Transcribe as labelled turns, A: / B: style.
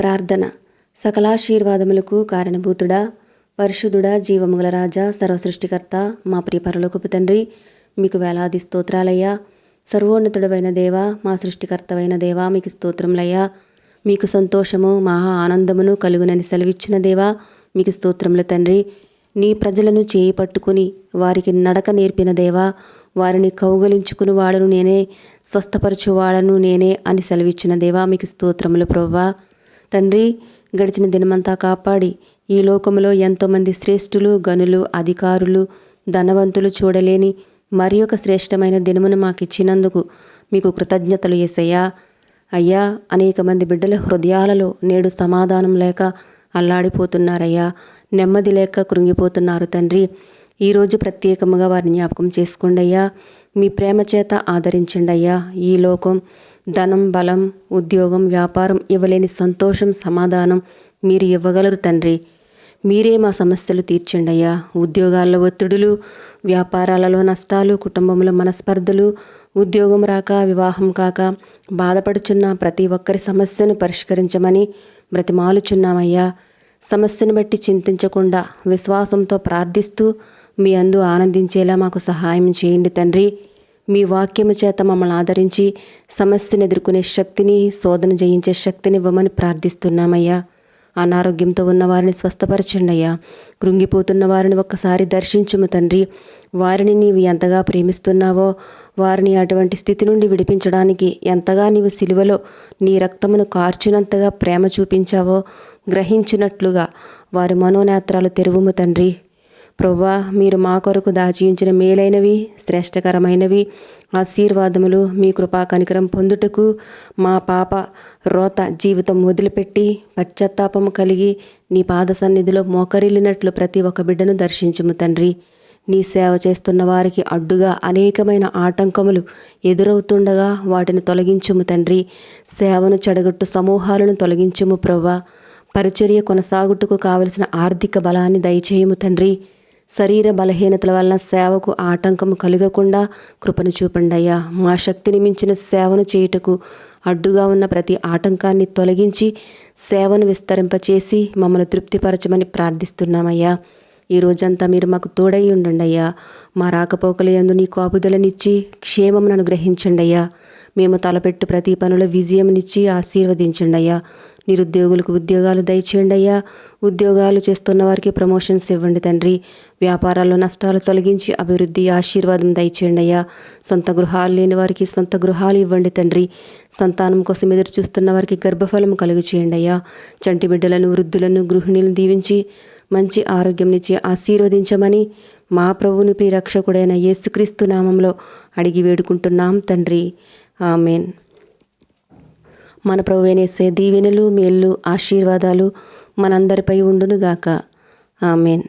A: ప్రార్థన. సకలాశీర్వాదములకు కారణభూతుడా, పరిశుద్ధుడా, జీవముగల రాజా, సర్వసృష్టికర్త, మా ప్రియ పరలోకపు తండ్రి, మీకు వేలాది స్తోత్రాలయ్యా. సర్వోన్నతుడవైన దేవా, మా సృష్టికర్తవైన దేవా, మీకు స్తోత్రములయ్యా. మీకు సంతోషము, మహా ఆనందమును కలుగునని సెలవిచ్చిన దేవా, మీకు స్తోత్రములు తండ్రి. నీ ప్రజలను చేయి పట్టుకుని వారికి నడక నేర్పిన దేవా, వారిని కౌగలించుకుని వాడను నేనే, స్వస్థపరచువాడను నేనే అని సెలవిచ్చిన దేవా, మీకు స్తోత్రములు ప్రభువా. తండ్రి, గడిచిన దినమంతా కాపాడి ఈ లోకములో ఎంతోమంది శ్రేష్ఠులు, గనులు, అధికారులు, ధనవంతులు చూడలేని మరి ఒక శ్రేష్టమైన దినమును మాకిచ్చినందుకు మీకు కృతజ్ఞతలు యేసయ్యా. అయ్యా, అనేక మంది బిడ్డల హృదయాలలో నేడు సమాధానం లేక అల్లాడిపోతున్నారయ్యా, నెమ్మది లేక కృంగిపోతున్నారు తండ్రి. ఈరోజు ప్రత్యేకముగా వారిని జ్ఞాపకం చేసుకోండి అయ్యా. మీ ప్రేమ చేత ఆదరించండి అయ్యా. ఈ లోకం ధనం, బలం, ఉద్యోగం, వ్యాపారం ఇవ్వలేని సంతోషం, సమాధానం మీరు ఇవ్వగలరు తండ్రి. మీరే మా సమస్యలు తీర్చండి అయ్యా. ఉద్యోగాల్లో ఒత్తిడులు, వ్యాపారాలలో నష్టాలు, కుటుంబంలో మనస్పర్ధలు, ఉద్యోగం రాక, వివాహం కాక బాధపడుచున్న ప్రతి ఒక్కరి సమస్యను పరిష్కరించమని బ్రతిమాలుచున్నామయ్యా. సమస్యను బట్టి చింతించకుండా విశ్వాసంతో ప్రార్థిస్తూ మీ అందు ఆనందించేలా మాకు సహాయం చేయండి తండ్రి. మీ వాక్యము చేత మమ్మల్ని ఆదరించి సమస్యను ఎదుర్కొనే శక్తిని, శోధన జయించే శక్తిని ఇవ్వమని ప్రార్థిస్తున్నామయ్యా. అనారోగ్యంతో ఉన్న వారిని స్వస్థపరచండి అయ్యా. కృంగిపోతున్న వారిని ఒక్కసారి దర్శించుము తండ్రి. వారిని నీవు ఎంతగా ప్రేమిస్తున్నావో, వారిని అటువంటి స్థితి నుండి విడిపించడానికి ఎంతగా నీవు సిలువలో నీ రక్తమును కార్చినంతగా ప్రేమ చూపించావో గ్రహించినట్లుగా వారి మనోనేత్రాలు తెరువుము తండ్రి. ప్రభువా, మీరు మా కొరకు దాచి ఉంచిన మేలైనవి, శ్రేష్టకరమైనవి ఆశీర్వాదములు మీ కృపా కనికరం పొందుటకు మా పాప రోత జీవితం వదిలిపెట్టి పశ్చాత్తాపము కలిగి నీ పాద సన్నిధిలో మోకరిల్లినట్లు ప్రతి ఒక్క బిడ్డను దర్శించుము తండ్రి. నీ సేవ చేస్తున్న వారికి అడ్డుగా అనేకమైన ఆటంకములు ఎదురవుతుండగా వాటిని తొలగించుము తండ్రి. సేవను చెడగొట్టు సమూహాలను తొలగించుము ప్రభువా. పరిచర్య కొనసాగుటకు కావలసిన ఆర్థిక బలాన్ని దయచేయము తండ్రి. శరీర బలహీనతల వలన సేవకు ఆటంకము కలగకుండా కృపను చూపండి అయ్యా. మా శక్తిని మించిన సేవను చేయుటకు అడ్డుగా ఉన్న ప్రతి ఆటంకాన్ని తొలగించి సేవను విస్తరింపచేసి మమ్మల్ని తృప్తిపరచమని ప్రార్థిస్తున్నామయ్యా. ఈ రోజంతా మీరు మాకు తోడై ఉండండి అయ్యా. మా రాకపోకల యందు నీ కాపుదలనిచ్చి క్షేమమును అనుగ్రహించండి అయ్యా. మేము తలపెట్టు ప్రతి పనుల విజయంనిచ్చి ఆశీర్వదించండి అయ్యా. నిరుద్యోగులకు ఉద్యోగాలు దయచేయండి అయ్యా. ఉద్యోగాలు చేస్తున్న వారికి ప్రమోషన్స్ ఇవ్వండి తండ్రి. వ్యాపారాల్లో నష్టాలు తొలగించి అభివృద్ధి, ఆశీర్వాదం దయచేయండి అయ్యా. సొంత గృహాలు లేని వారికి సొంత గృహాలు ఇవ్వండి తండ్రి. సంతానం కోసం ఎదురు చూస్తున్న వారికి గర్భఫలం కలుగు చేయండి అయ్యా. చంటి బిడ్డలను, వృద్ధులను, గృహిణులను దీవించి మంచి ఆరోగ్యంనిచ్చి ఆశీర్వదించమని మా ప్రభువుని ప్రియరక్షకుడైన యేసుక్రీస్తు నామంలో అడిగి వేడుకుంటున్నాం తండ్రి. ఆమెన్. మన ప్రభువైన యేసయ్య దీవెనలు, మేళ్ళు, ఆశీర్వాదాలు మనందరిపై ఉండునుగాక. ఆమెన్.